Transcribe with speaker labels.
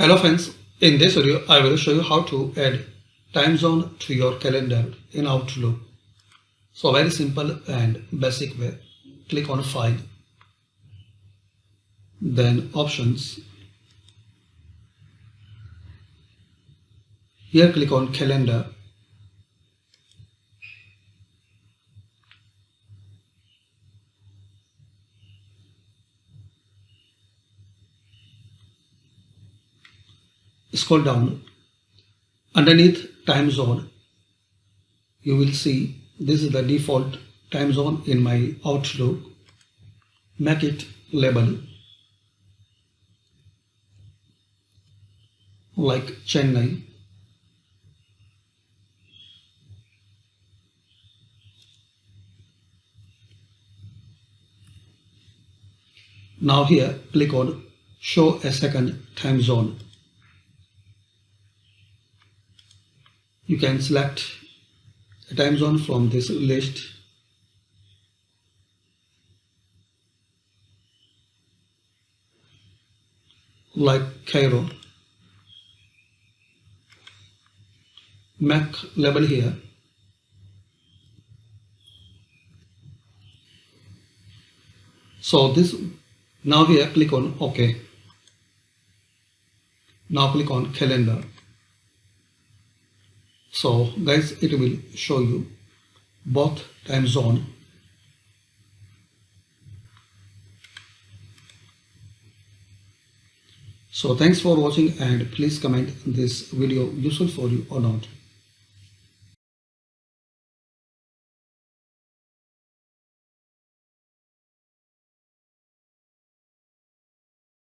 Speaker 1: Hello friends, in this video I will show you how to add time zone to your calendar in Outlook. So very simple and basic way. Click on File, then Options. Here click on Calendar. Scroll down. Underneath time zone, you will see this is the default time zone in my Outlook. Make it label like Chennai. Now here click on Show a second time zone. You can select a time zone from this list. Like Cairo. Make label here. So this, now here click on OK. Now click on calendar. So guys, it will show you both time zone. So thanks for watching and please comment this video useful for you or not.